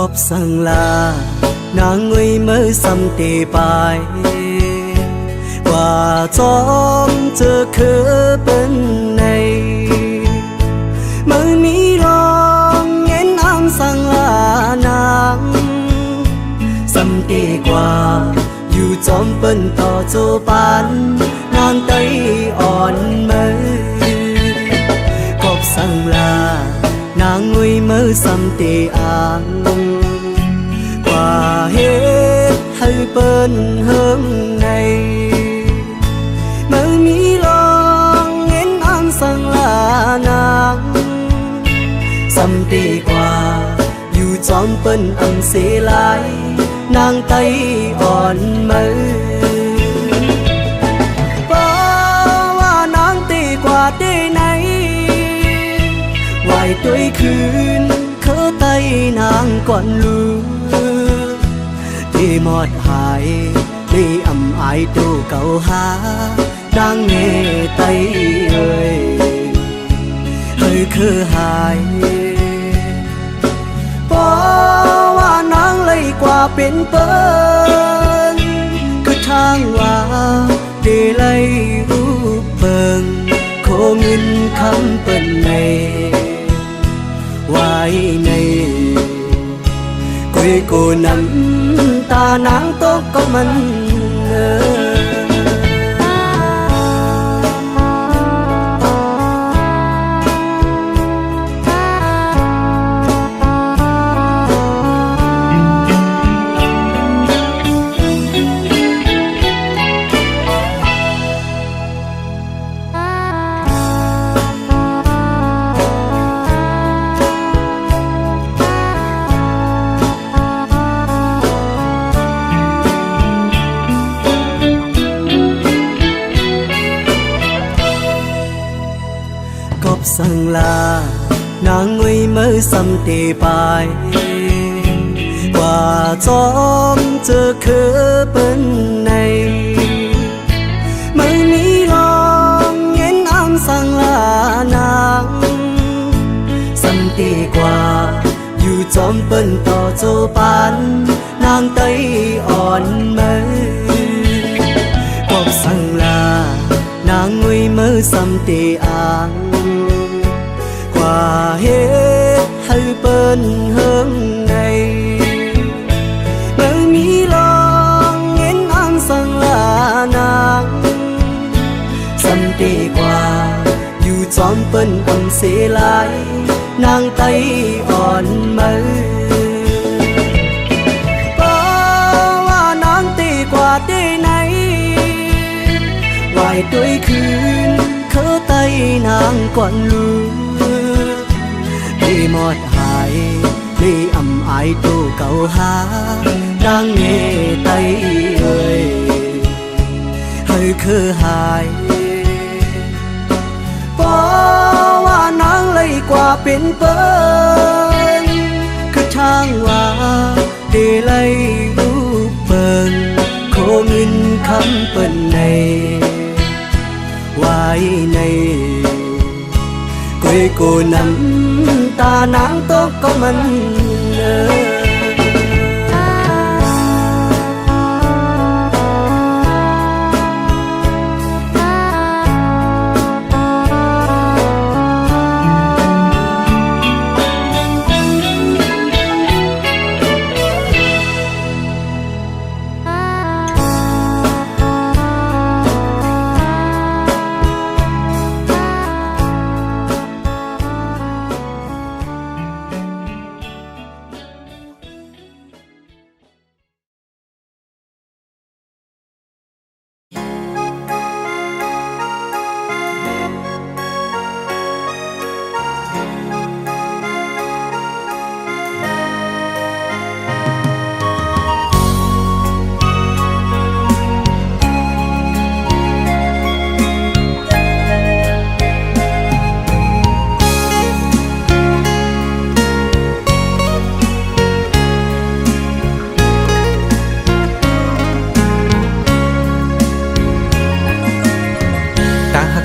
Cóp sang là nàng người mới xăm tì bài và chóm chờ khứ bên này mới mi lòng nghe nam sang là nàng xăm tì qua dù chóm bên tỏ cho bán nàng tay on mới Cóp sang là nàng người mới xăm tì an và hết hay bên hướng này mới mi lòng nghe nam sang là nàng xăm tì qua dù chóm bên âm xế lại nàng tay on mới và nàng tì qua đây này ngoài tuổiคืน khớ tay nàng còn lưu thì một hài đi ầm ai tu cầu há đang nghe tay ơi hơi khứ hài bỏว่านางเลยกว่าเป็นเปิ้นคือทางว่าได้เลยรูปเปิงโคเงินคำเปิ้นในไว้ในกุยกูน้ำตานางตกก็มันCóp sang là nàng người mới xăm tì bài và chóm chờ khứ bên này mới mi lòng nghe nam sang là nàng xăm tì qua dù chóm bên tỏ cho bán nàng tay on mới Cóp sang là nàng người mới xăm tì an và hết hay bên hướng này mới mi lòng nghe nam sang là nàng xăm tì qua dù chóm bên âm xế lại nàng tay on mới và nàng tì qua đây này ngoài tuổiคืน khớ tay nàng còn lưu đi một hài đi ầm ai tu cầu há đang nghe tay ơi hơi khứ hài bỏว่านางเลยกว่าเป็นเปิ้นคือทางว่าได้เลยรูปเปิ้นโคเงินคำเปิ้นในไว้ในกุยกูน้ำตานางตกก็มัน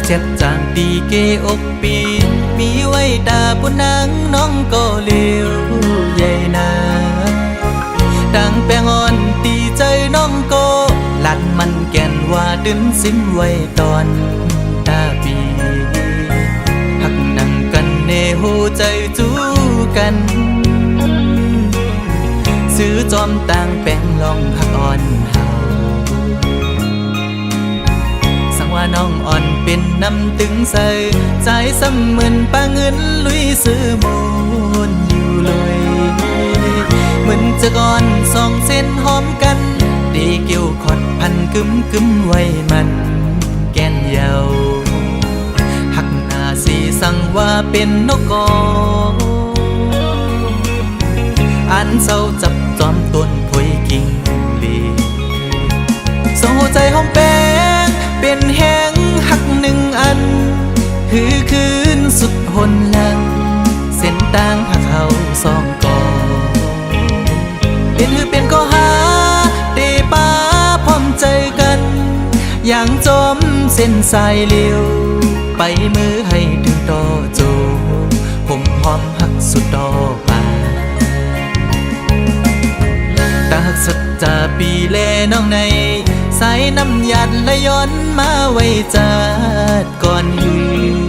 เจ็ดจางดีเกอกปีมีไว้ตาปุนังน้องก็เลี้ยวใหญ่นา แปงอ่อนตีใจน้องโกหลันมันแก่นว่าดึนสิ้นไว้ตอนตาปีหักนั่งกันเนหูใจจูกันซื้อจอมต่างแปงลองหักอ่อนเฮาสั่งว่าน้องอ่อนเป็นน้ำตึงใส่ใจซ้ำเหมือนปาเงินลุยซื้อมูลอยู่เลยเหมือนจะก่อนสองเส้นหอมกันดีเกี่ยวขอดพันกึมไว้มันแก่นเยาหักหน้าสีสั่งว่าเป็นนกกออันเศร้าจับจอมต้นพวยกิ่งลีโซ่ใจหอมแป้งเป็นแห้งหักหนึ่งอันหือคืนสุดหนหลังเส้นต่างหักเขาสองกอเป็นหือเป็นก็หาเตป้าพร้อมใจกันอย่างจอมเส้นสายเลี้ยวไปมือให้ถึงต่อโจผมพร้อมหักสุดดอกป่าตาหักสัจจาปีแลน้องในสายน้ำหยัดและย้อนมาไว้จัดก่อนหือ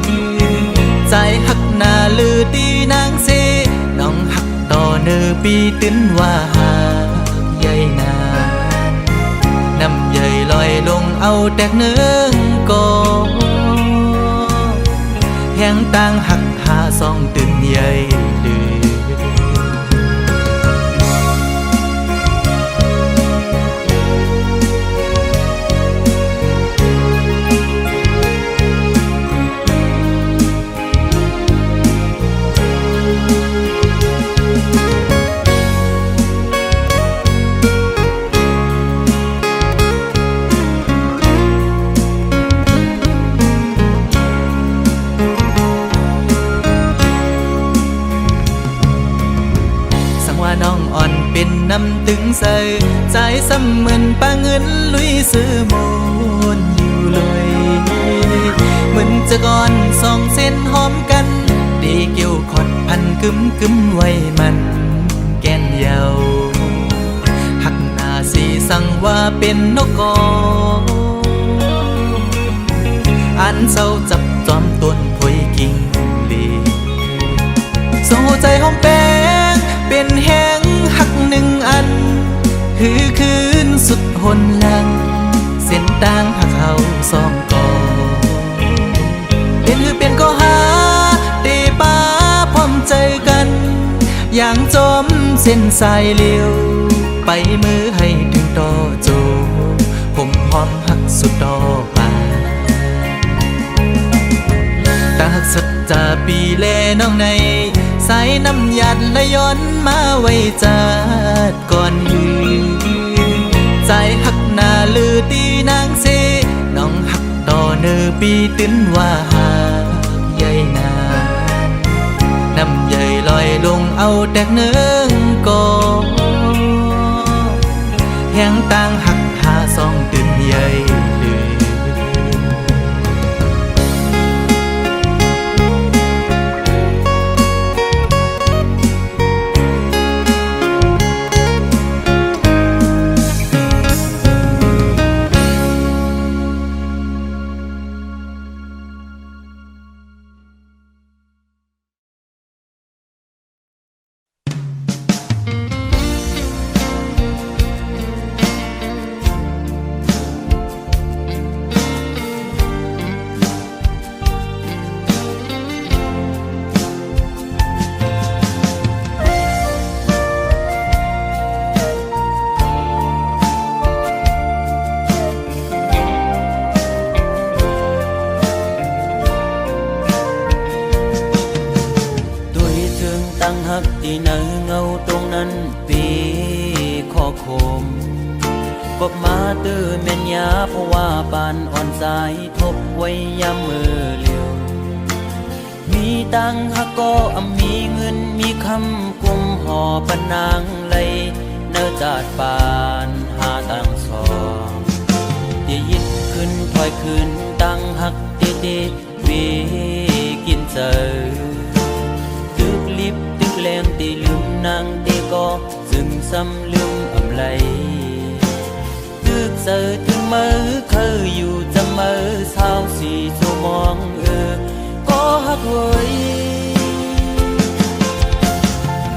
ใจหักหน้าลือตีนางเสน้องหักต่อเนื้อปีตื้นว่าหากใหญ่นาน้ำใหญ่ลอยลงเอาแตกเนื้อกอแห้งต่างหักหาสองตื่นใหญ่ดื้อน้องอ่อนเป็นน้ำตึงใส่ใจซ้ำเหมือนปาเงินลุยซื้อมูลอยู่เลยเหมือนจะก่อนสองเส้นหอมกันดีเกี่ยวขอดพันกึมไว้มันแก่นเยาหักหน้าสีสั่งว่าเป็นนกกออันเศร้าจับจอมต้นพวยกิ่งลีโซ่ใจหอมแป้งเป็นแห้งหักหนึ่งอันหือคืนสุดหนหลังเส้นต่างหักเขาสองกอเป็นหือเป็นก็หาเตป้าพร้อมใจกันอย่างจอมเส้นสายเลี้ยวไปมือให้ถึงต่อโจผมพร้อมหักสุดดอกป่าตาหักสัจจาปีแลน้องในสายน้ำหยัดและย้อนมาไว้จัดก่อนหือใจหักหน้าลือตีนางเสน้องหักต่อเนื้อปีตื้นว่าหากใหญ่นาน้ำใหญ่ลอยลงเอาแตกเนื้อกอแห้งต่างหักหาสองตื่นใหญ่ที่ไหนเงาตรงนั้นปีขอคมกบมาตื้อแม่นยาเพราะว่าปานอ่อนสายทบไว้ยามมือเลียวมีตังหักก็มีเงินมีคำกุมห่อปนางเลยเนื้อจาดปานหาตังสองเดี๋ยวยิดขึ้นถอยขึ้นตังหักเด็ดวีกินเจอตึกลิบตึกแรงตีลืมนางตีก็ซึ่งซ้ำลืมอำ ไรตึกเสือถึงมือเคยอยู่จะมือสาวสีชั่วโมงก็ฮักเว้ย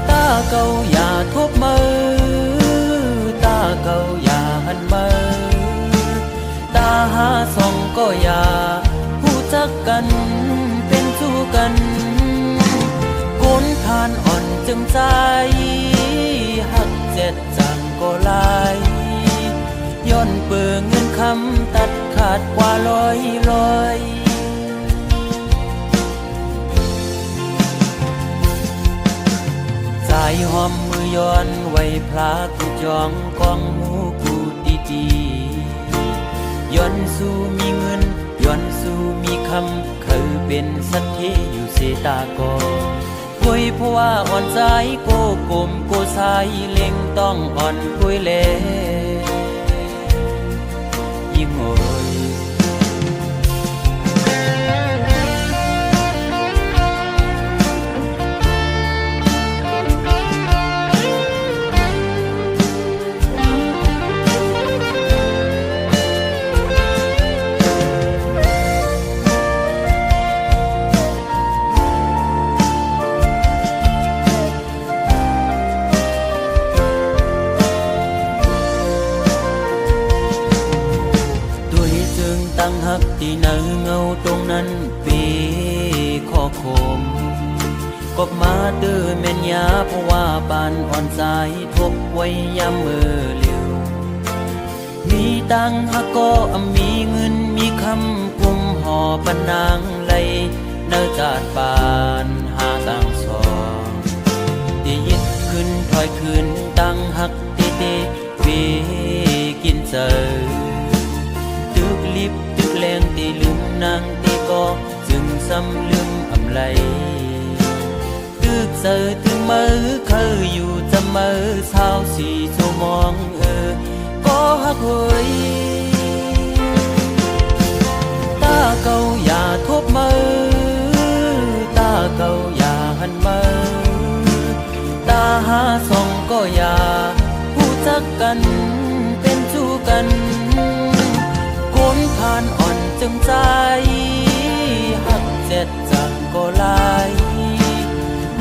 ตาเก่าอย่าทุบมือตาเก่าอย่าหันมือตาหาส่องก็อย่าหูจักกันเป็นชู้กันคนทานอ่อนจึงใจหักเจ็ดจังก็ลายย้อนเปื่อเงินคำตัดขาดกว่าลอยใจหอมมือย้อนไว้พระกูจองกองหูกูดีย้อนสู้มีเงินย้อนสู้มีคำเคยเป็นสัตย์ที่อยู่เสตากอคุยเพราะว่าอ่อนใจโกกลมโกสายเล็งต้องอ่อนคุยเล่ยิ่งโอยตั้งหักที่เนื้อเงาตรงนั้นปีข้อคมกบมาตื้อแม่นยาเพราะว่าบานอ่อนสายทบไว้ยามมือเลี้ยวมีตังหักก็มีเงินมีคำกุมห่อปนางไหลเนื้อจาดบานหาต่างสองที่ยึดขึ้นถอยขึ้นตั้งหักเตปีกินเจอตึกลิบตึกแรงตีลืมนางตีก็จึงซ้ำลืมอำไลตึกเสือถึงมือเคยอยู่จะมือสาวสีชั่วโมงก็ฮักเว้ยตาเก่าอย่าทุบมือตาเก่าอย่าหันมือตาหาส่องก็อย่าหูจักกันเป็นชู้กันคนผ่านอ่อนจึงใจหักเจ็ดจังก็ลาย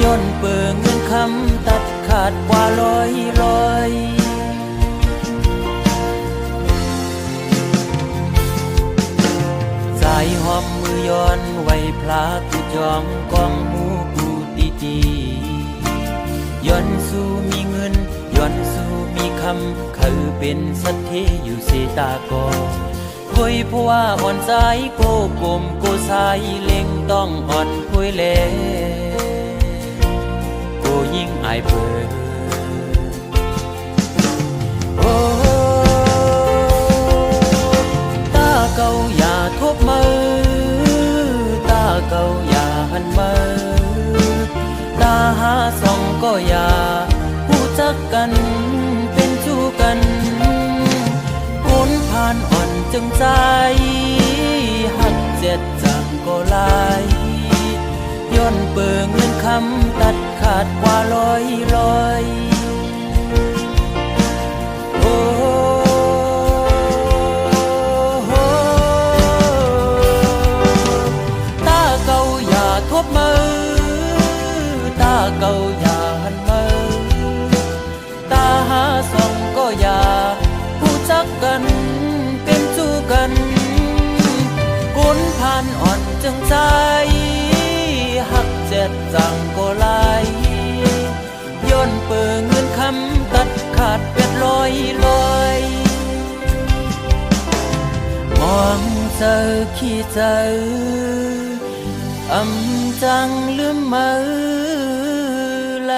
ย้อนเปื่อเงินคำตัดขาดกว่าลอยใจหอมมือย้อนไว้พระกูจองกองหูกูดีย้อนสู้มีเงินย้อนสู้มีคำเคยเป็นสัตย์ที่อยู่เสตากอคุยเพราะว่าอ่อนใจโกกลมโกสายเล็งต้องอ่อนคุยเล่โกยิ่งอายเพิ่นโอ้ตาเก่าอย่าทุบมือตาเก่าอย่าหันมือตาหาส่องก็อย่าหูจักกันเป็นชู้กันคนผ่านอ่อนจึงใจหักเจ็ดจังก็ลายย้อนเปื่อเงินคำตัดขาดกว่าลอยโอ้ตาเก่าอย่าทุบมือตาเก่าอย่าหันมือตาหาส่องก็อย่าหูจักกันเป็นชู้กันคนผ่านอ่อนจึงใจหักเจ็ดจังก็ลายย้อนเปื่อเงินคำตัดขาดเป็ดลอยมองเจอขี้เจอจังลืมมือไหล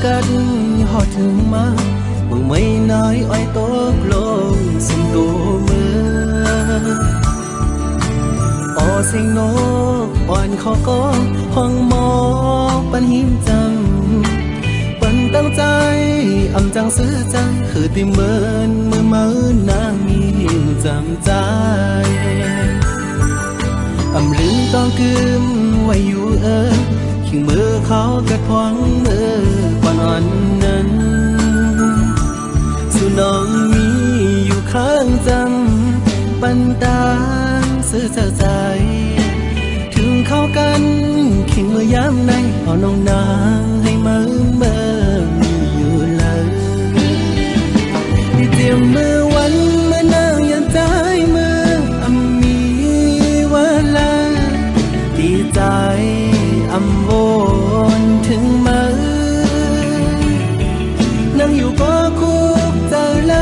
กันหอดถึงมามึงไม่น้อยอ้อยตกลงสิ้นตัวเมื่ออ้อ เสียงนกอ่อนขอก็ห้องหมอปันหิมจำปันตั้งใจอำจังซื้อจังคือติเมินมือมือนางมีหิมจำใจอำลืมต้องกึมไว้อยู่ขิงมือเขากระพวงมือก่อนอ่อนนั้นสู่น้องมีอยู่ข้างจำปันตางซื้อใจ ถึงเข้ากันขิงมือยามในเอาน้องนางให้มือเบิ่งอยู่เลยที่เตรียมมือวันเมื่อนางยันใจมือมีเวลาดีใจโอนถึงมือนั่งอยู่ก็คุกเจอเล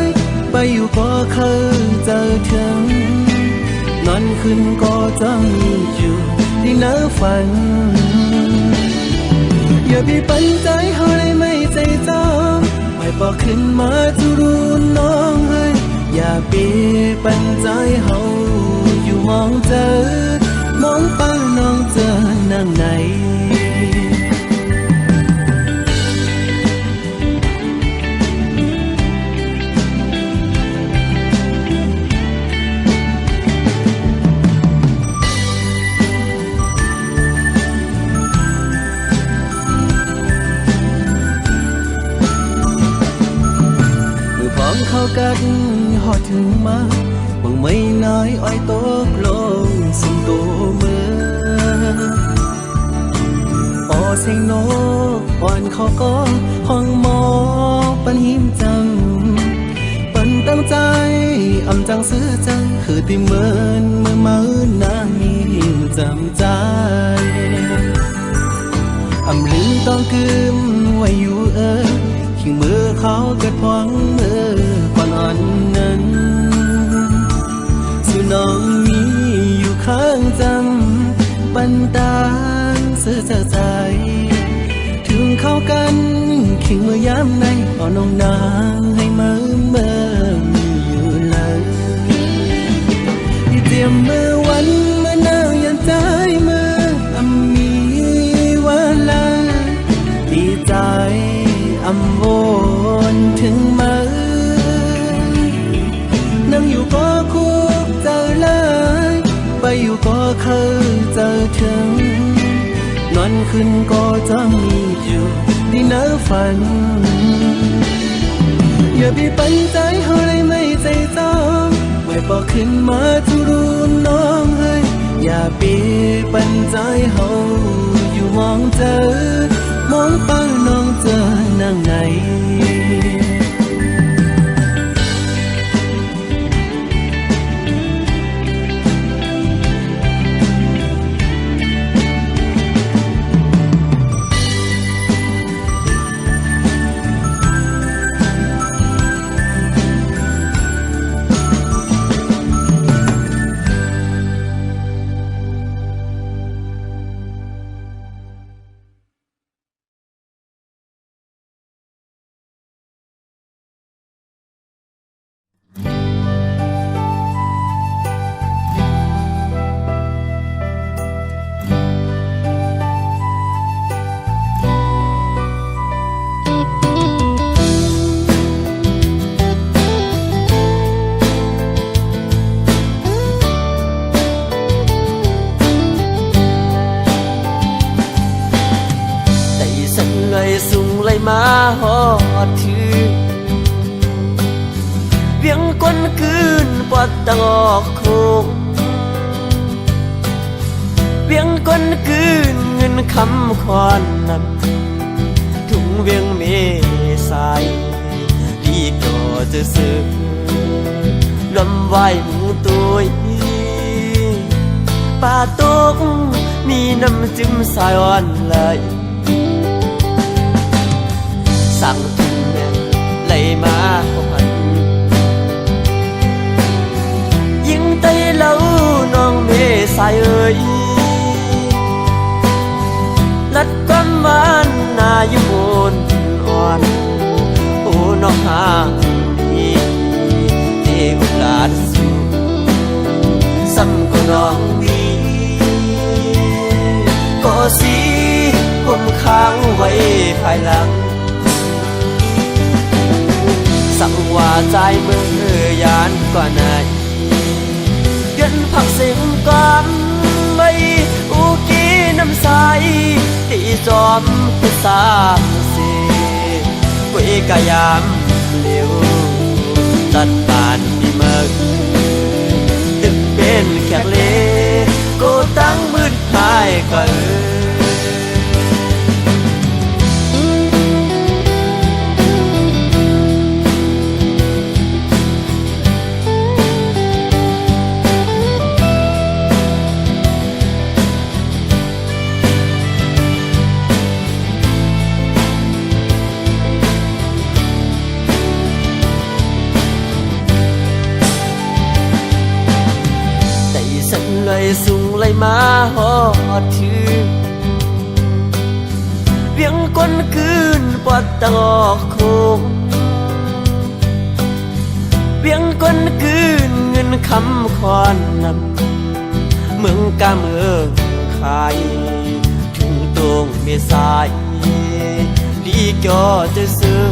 ยไปอยู่ก็เคยเจอถึงนอนขึ้นก็จะมีอยู่ที่เนื้อฝันอย่าไปปันใจเขาเลยไม่ใจจองไม่บอกขึ้นมาจะรู้น้องให้อย่าไปปันใจเขาอยู่มองเจอมองไปน้องเจอนั่งไหนเข้ากันหอดถึงมาหวังไม่น้อยอ้อยตกลงสุ่มตัวมือพอเสียงนกอ่อนเขาก็ห้องหมอปันหิมจำปันตั้งใจอำจังซื้อจังคือติเมินมือมือนางมีหิมจำใจอำลืมต้องกึมไว้อยู่ขิงมือเขาเกิดพวงมือก่อนอ่อนนั้นสู่น้องมีอยู่ข้างจำปันตางซื้อใจถึงเข้ากันขิงมือยามในเอาน้องนางให้มือเบิ่งอยู่เลยที่เตรียมมือวันเมื่อนางยันใจมือมีเวลาดีใจโอนถึงมือนั่งอยู่ก็คุกเจอเลยไปอยู่ก็เคยเจอถึงนอนขึ้นก็จะมีอยู่ที่เนื้อฝันอย่าไปปันใจเขาเลยไม่ใจจองไม่บอกขึ้นมาจะรู้น้องให้อย่าไปปันใจเขาอยู่มองเจอมองไปน้องเจอนั่งไหนสุ่งเลยมาหอดถือเวียงก้นคืนปอดตะงอกโคงเวียงก้นคืนเงินคำคอนนำถุงเวียงเมสายดีก็จะซื้อลำไหวหมูตัวป่าตกมีน้ำจิ้มสายอ่อนเลยสั่งถึงแม่ไหลมาหันยิงไตเล่าน้องเมสายเอ่ยลัดก้อนมันนาอยู่บนอ่อนโอ้น้องหาดีเทวลาสูส ซ้ำก็น้องดีก็สิผมค้างไว้ภายหลังสั่งว่าใจมือยานกว่าไหนเดือนผักเสียงก่อนไม่อุกีน้ำใสที่จอมเป็นสามสีกุยกะยามเหลียวตัดบานที่เมืองดึกเป็นแขกเลก็ตั้งมืดหายก็เลยสูงเลยมาหอดถือเวียงก้นคืนปอดตะอกโคงเวียงก้นคืนเงินคำคอนนำเมืองกาเมืองขายถึงตรงเมษายดีก็จะซื้อ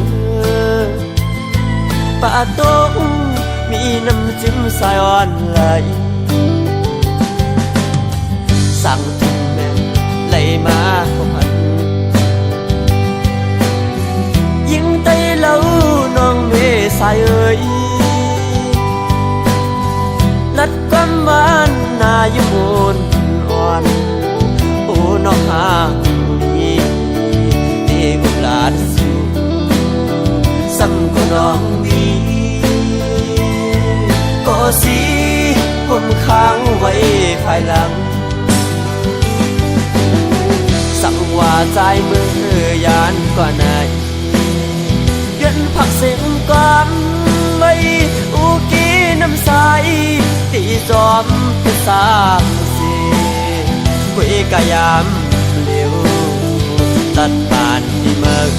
ป่าตงมีน้ำจิ้มสายอ่อนไหลสั่งถึงแม่ไหลมาพันยิ่งไตเล่าน้องเมสายเอ่ยลัดความหวานนายมูนอ่อนโอ้น้องหาดีเด็กหลานสู่ซ้ำก็น้องดีก็สิผมค้างไว้ภายหลังสั่งว่าใจมือยานกว่าไหนเดือนผักเสียงก่อนไม่อุกีน้ำใสตีจอมเป็นสามสีกุยกะยามเหลียวตัดบานที่เมือง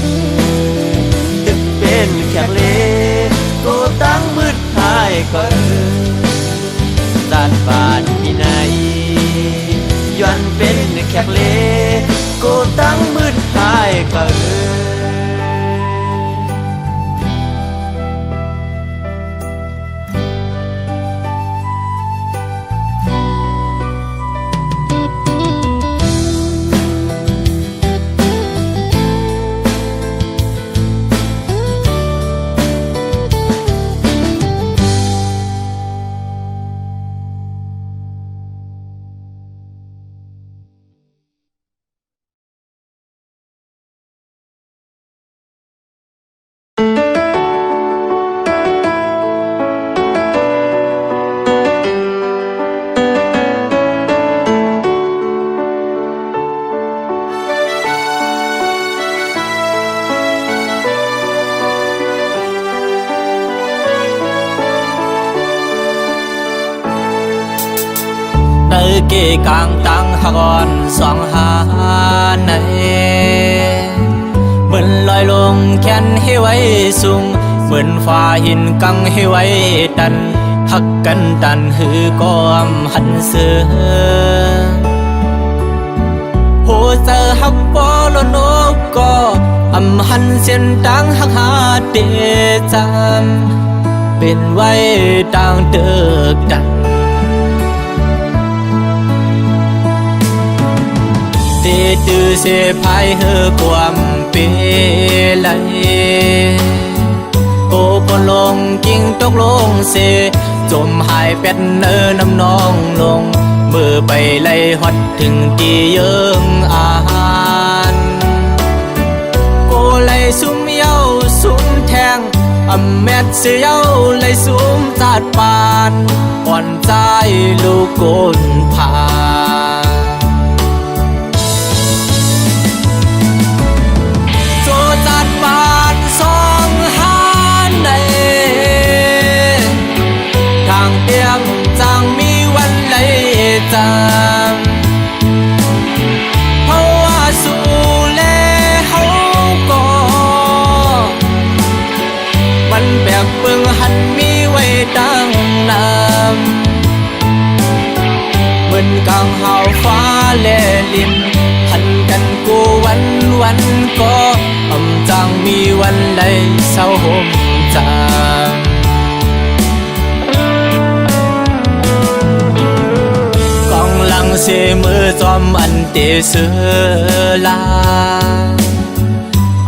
ดึกเป็นแขกเลก็ตั้งมืดหายก็ตัดบานที่ไหนย้อนเป็นแขกเลก็ตั้งมืดหายก็เกกลางตังหากอนสองหาในเหมือนลอยลงแขนให้ไว้สูงเหมือนฟ้าหินกังให้ไว้ดันหักกันดันหือกอมหันเสือโหเจอหักปอลนกก็อำหันเส้นดังหักหาเดจำเป็นไว้ต่างเดิกดันตือเสียพายเฮือความเปไหลโอปนลงกิ่งตกลงเสจมหายเป็ดเนอน้ำนองลงมือไปไล่ฮอดถึงที่เยิงอาหารโกไล่ซุ่มเย้าซุ่มแทงอำแมดเสียเย้าไล่ซุ่มจาดปานอ่อนใจลูกโกนผาสองหาในทางเตียงจางมีวันไหลจางเพราะว่าสู่แลเฮาก็มันแบกเบิ่งหันมีไว้ตั้งนาน มีวันใดเศร้าห่มจางกองหลังเสมือจอมอันเตเสือลา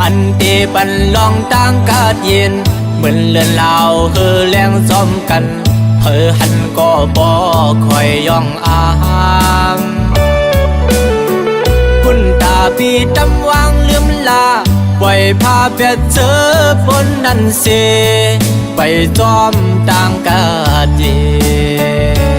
อันเตปันลองต่างกาดเย็นเหมือนเลือนลาวเฮอแรงจอมกันเฮอหันก็บ่คอยย่องอางคุณตาพี่ดำวางลืมลาปล่อยพาเปียเจอฝนนั้นเสไปจอมต่างกาดเย็น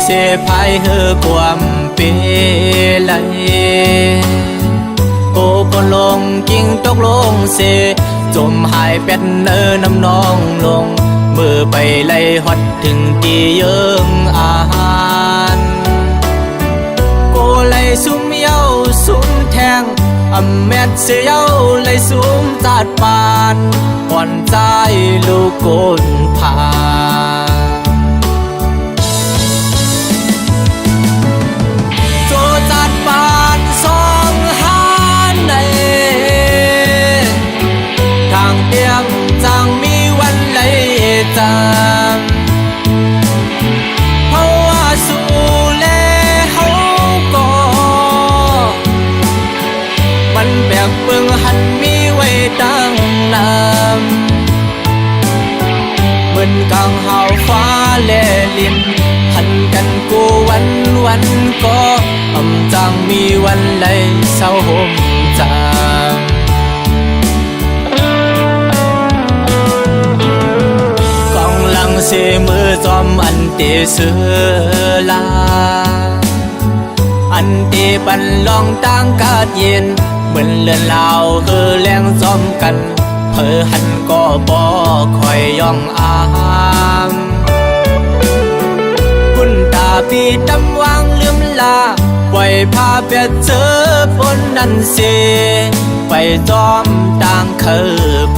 เสพายเฮอความเปลัยโอ้ปนลงกิ่งตกลงเสจมหายเป็ดเนอน้ำนองลงมือไปไล่ฮอดถึงตีเยิงอาหารโกไล่ซุ่มเย้าซุ่มแทงอำแมดเสียเย้าไล่ซุ่มจาดปานผ่อนใจลูกโกนผ่าจังเพราะว่าสู่แลเฮาก็มันแบกเบิ่งหันมีไว้ตั้งนานเหมือนกลางหาวฟ้าแลลินหันกันกูวันก็จางมีวันไหลเศร้าห่มจางเสมือจอมอันเตเสือลาอันเตปันลองต่างกาดเย็นเหมือนเลือนลาวเฮอแรงจอมกันเฮอหันก็บ่คอยย่องอางคุณตาพี่ดำวางลืมลาปล่อยพาเปียเจอฝนนั้นเสไปจอมต่างเคอเป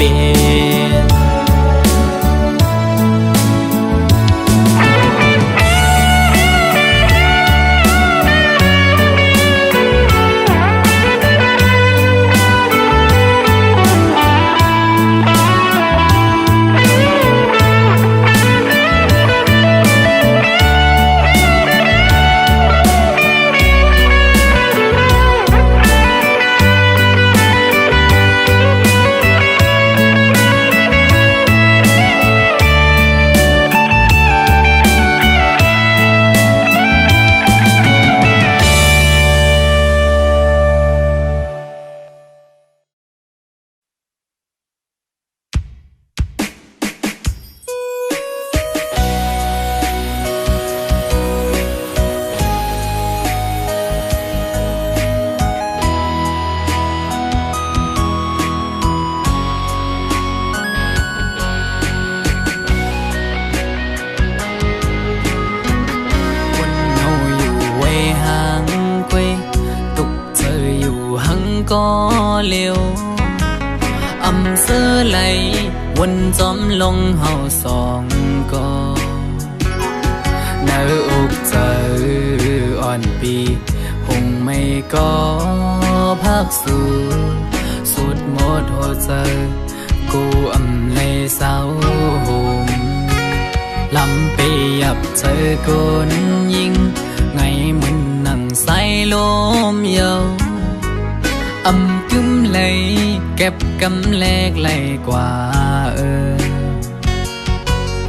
ก็เร็วอำเสอไหลวนจอมลงเฮาสองก็เนื้ออกเจออ่อนปีหงไม่ก็พักสู่สุดหมดหัวใจกูอำเลยเศร้าห่มลำไปยับเจอคนยิงไงมันนั่งใส่ลมเยากึมเลยเก็บกำแลกไหลกว่า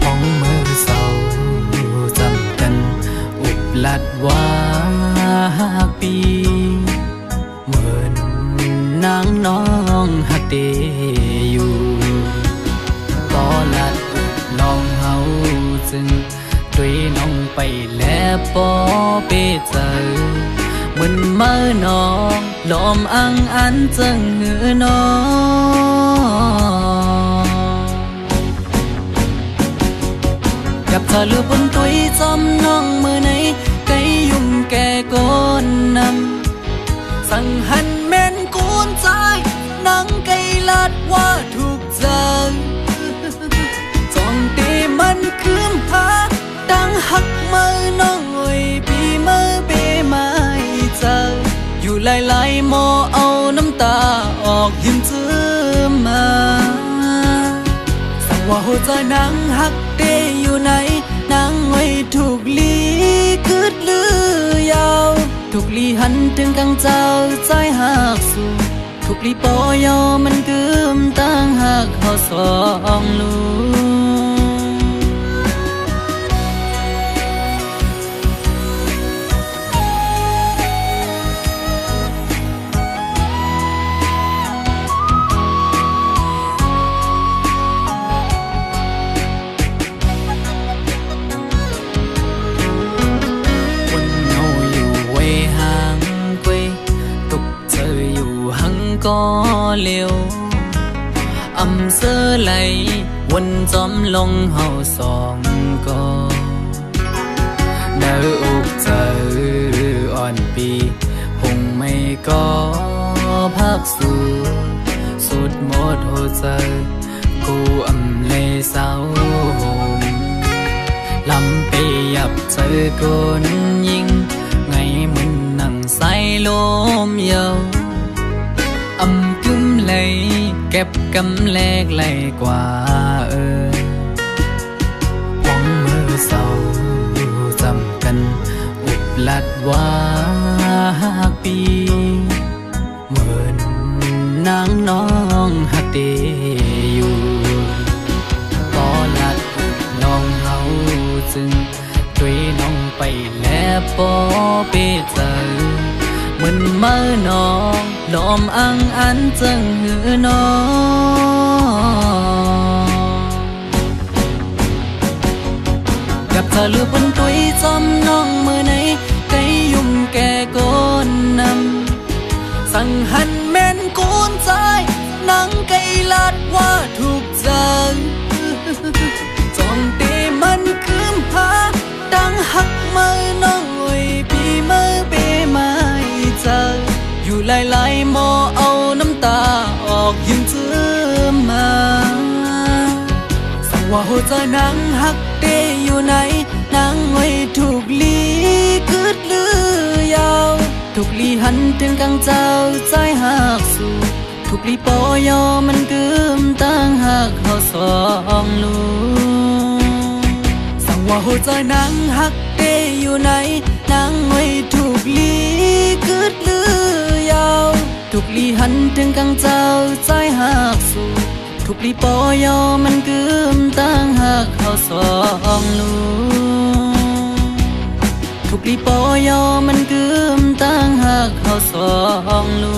ห้องมือเศร้าจำกันอุบลัดว่าปีเหมือนนางน้องหักเดอยู่ จึงด้วยน้องไปแล้วปอเปเจอมึนเมื่อน้องลอมอังอันจึงหือน้องกับเธอลือบนตุยจำน้องมือไหนไกยุ่มแก่ก้นนำสั่งหันแม่นกูนใจนังไกลัดว่าถูกใจจองตีมันคืมหาดังหักมือน้องเอ้ยปีมือเปมาเจออยู่หลายๆโมเอาน้ำตาออกยิ้มเจือมาสั่งว่าหัวใจนางหักเตอยู่ไหนนางไว้ถูกลีคืดลือยาวถูกลีหันถึงกังเจ้าใจหักสู่ถูกลีปอยอมันกึมตั้งหักเขาสองลูก็เลี้ยวอำเสื้อไหลวนจอมลงเฮาสองก็เนื้ออกเจออ่อนปีคงไม่ก็พักสู่สุดหมดหัวใจกูอำเลยเศร้าลำไปยับเจอคนยิงไงมึนนั่งใส่ลมเยาวอำกึมเลยเก็บกำแลกไหลกว่าหวังมือเศร้าจำกันอุบลัดว่าปีเหมือนนางน้องหักเดอยู่ก็ลัดน้องเฮาจึงด้วยน้องไปแล้วปอเปเจอมันเมื่อน้องลอมอังอันจึงหือน้องกับเธอลือบนตุยจำน้องมือไหนไกยุ่มแก่ก้นนำสั่งหันแม่นกูนใจนังไกลัดว่าถูกใจจองตีมันคืมหาดังหักมือน้องเอ้ยปีมือเปมาเจออยู่หลายๆโมเอาน้ำตาออกยิ้มเจือมาสั่งว่าหัวใจนางหักเตอยู่ไหนนางไว้ถูกลีคืดลือยาวถูกลีหันถึงกังเจ้าใจหักสู่ถูกลีปอยอมันกึมตั้งหักเขาสองลูสั่งว่าหัวใจนางหักเตอยู่ไหนนางไว้ถูกลีคืดลือยาวถูกลีหันถึงกังเจ้าใจหักสู่ถูกลีปอยอมันกึมตั้งหักเขาสองลูถูกลีปอยอมันกึมตั้งหักเขาสองลู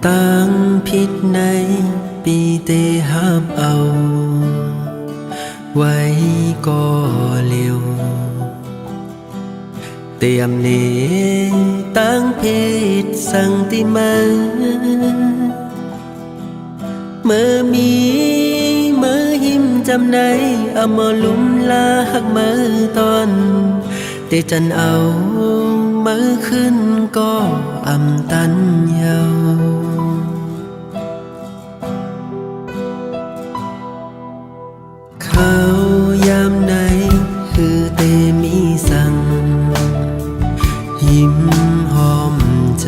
ตั้งผิดในปีเตหับเอาไว้ก็เร็วเตรียมเนตั้งเพศสังติมาเมื่อมีเมื่อหิมจำในอมอลุมลาหักเมื่อตอนเตจันเอา เมื่อขึ้นก็อำตันเยาเขายามไหนคือเตมีสั่งยิ้มหอมใจ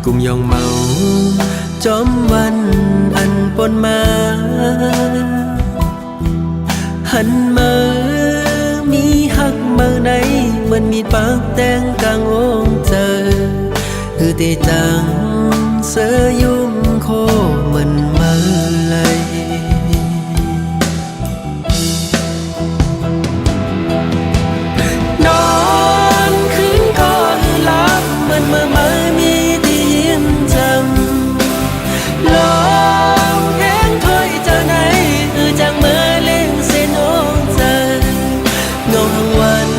กุมยองเมาจอมวันอันปนมาหันมามีหักเมื่อไหนเหมือนมีปากแดงกลางองเจอคือเตจังเสยยุ่มโคเหมือนเมื่อไรนอนคืนก็หลับเหมือนเมื่อมีที่ยิ้มจำลองแห้งถ้อยเจ้าไหนจังเมื่อเล่งเส้นองเจอเงาทั้งวัน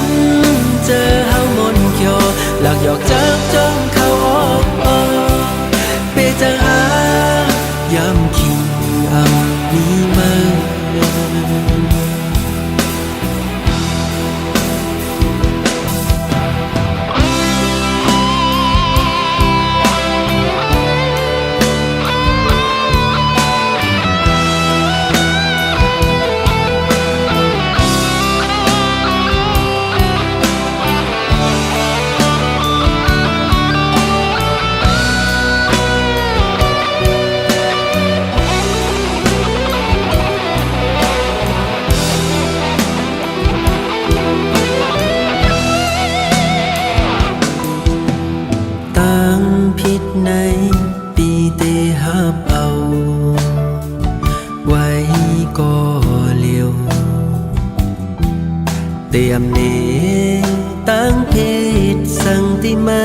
เจอเฮามนเขียวหลักหยอกจากจ้องเข้าออกเปจะหายามคิงเอานี้มาผิดในปีเตหับเอาไว้ก็เลียวเตรียมเนตั้งเพศสังติมา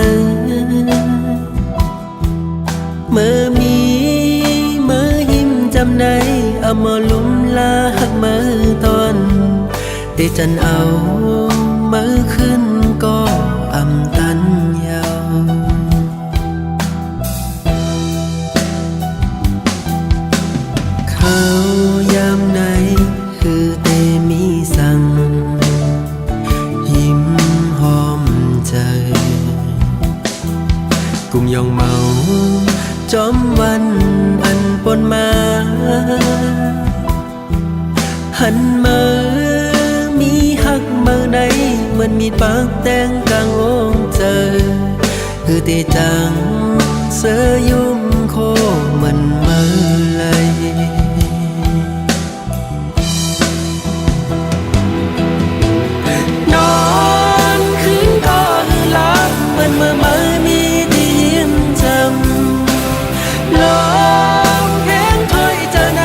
เมื่อมีเมื่อหิมจำในเอามาลุ่มลาหักเมื่อตอนเตจันเอาเมื่อขึ้นก็อำตันเยาเขายามไหนคือเตมีสั่งยิ้มหอมใจกุมยองเมาจอมวันอันปนมาหันมามีหักเมื่อใดเหมือนมีปากแดงกลางองเจอคือเตจังเสยยุ่มโคเหมือนเมื่อไรนอนคืนก็หลับเหมือนเมื่อมีที่ยิ้มจำลองแห้งถ้อยเจ้าไหน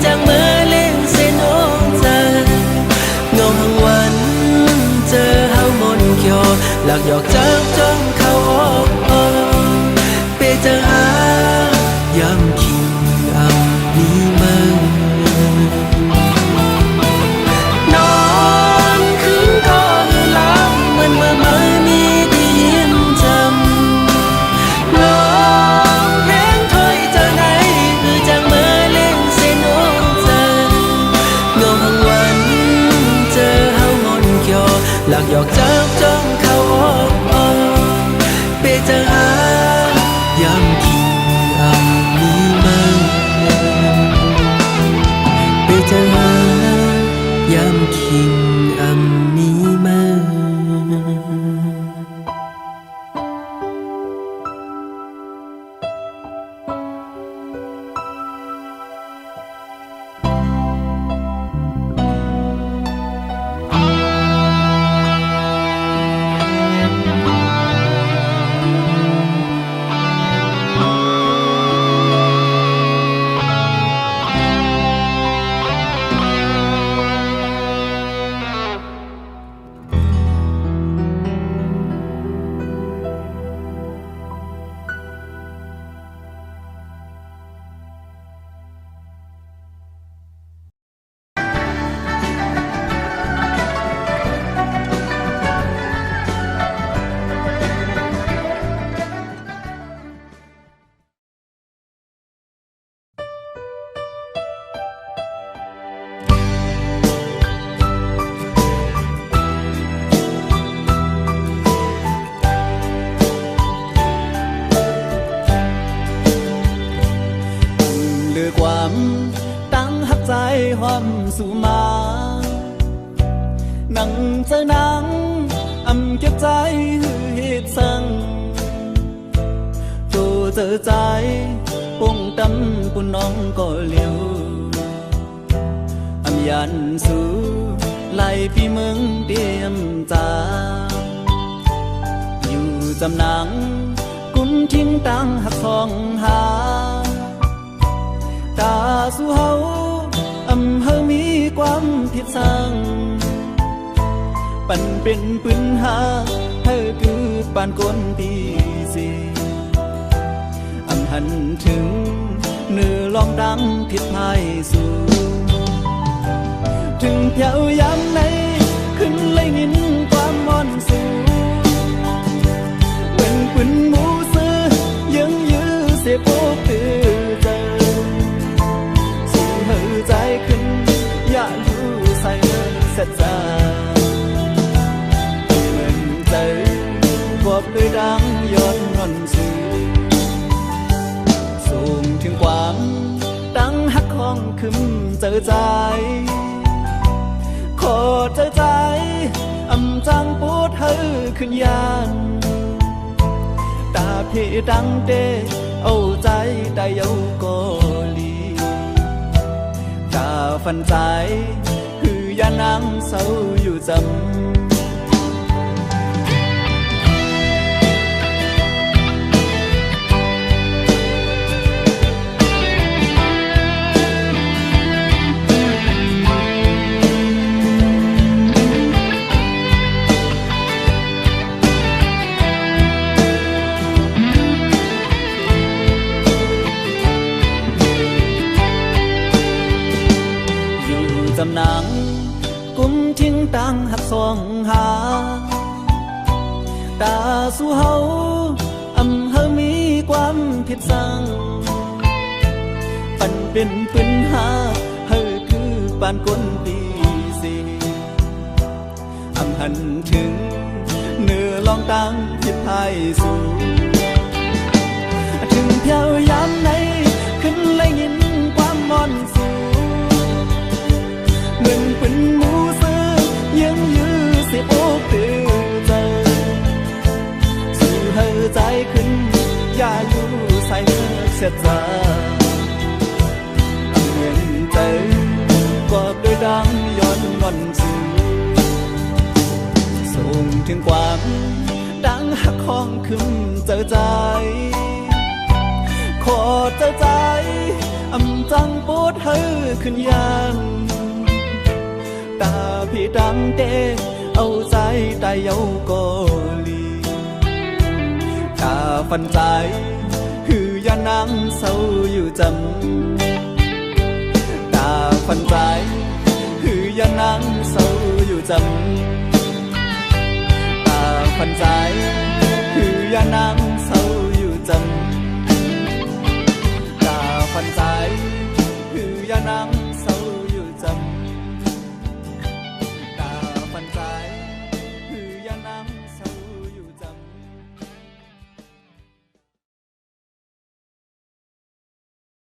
จังเมื่อเล่งเส้นองเจอเงาทั้งวันเจอเฮามนเขียวหลักหยอกจากจ้องเข้าออกเปจะหายามคิงเอานี้มานอนคืนก็หลับเหมือนเมื่อมีที่ยิ้มจำลองแห้งถ้อยเจ้าไหนจังเมื่อเล่งเส้นองเจอเงาทั้งวันเจอเฮามนเขียวหลักหยอกจากจ้องเข้าออกเปจะหายามคิงเอานี้มาเปจะหายามคิงเอานี้มา เ ตั้งหักใจหอมสู่มานั่งเจอนังเก็บใจหือเหตุสั่งโจเจอใจปงตำปุ่นน้องก็เลี้ยวยันสู่ไล่ปีเมืองเตรียมจาอยู่จำหนังกุมทิ้งตั้งหักทองหาตาสู่เฮาเฮามีความผิดสั่งปันเป็นปืนหาเฮาคือปานก้นปีสีหันถึงเนื้อลองดังผิดพายสู่ถึงเพียวยามไหนขึ้นเลยยินความมอนสูเหมือนปืนหมูซื้อยังยื้อเสียโปกตื่อเจอสู่เหือใจขึ้นอย่ารู้ใส่เสร็จใจเหมือนเจอบอบด้วยดังย้อนนอนสูสูงถึงความตั้งหักของขึ้นเจอใจขอเจอใจจังปูดเฮอขึ้นยานตาพี่ดังเดเอาใจได้เยาก็ลีตาฟันใจคือยานังเศร้าอยู่จำจำหนังกุมทิ้งตั้งหักสองหาตาสู่เฮาเฮามีความผิดสั่งปันเป็นปืนหาเฮาคือปานก้นปีสีหันถึงเนื้อลองตั้งผิดพายสู่ถึงเพียวยามไหนขึ้นเลยยินความมอนสู่เหมือนปืนหมูซื้อยังยื้อเสียโอกตื่อเจอสู่เฮอใจขึ้นอย่าอยู่ใส่เสียใจเหมือนเจอกอบด้วยดังย้อนงอนสู่ส่งถึงความดังหักของขึ้นเจอใจขอเจอใจจังปูดเฮอขึ้นยานตาพี่ดังเดเอาใจได้เยาก็ลีตาฟันใจคือยานังเศร้าอยู่จำตาฟันใจคือยานังเศร้าอยู่จำตาฟันใจคือยานัง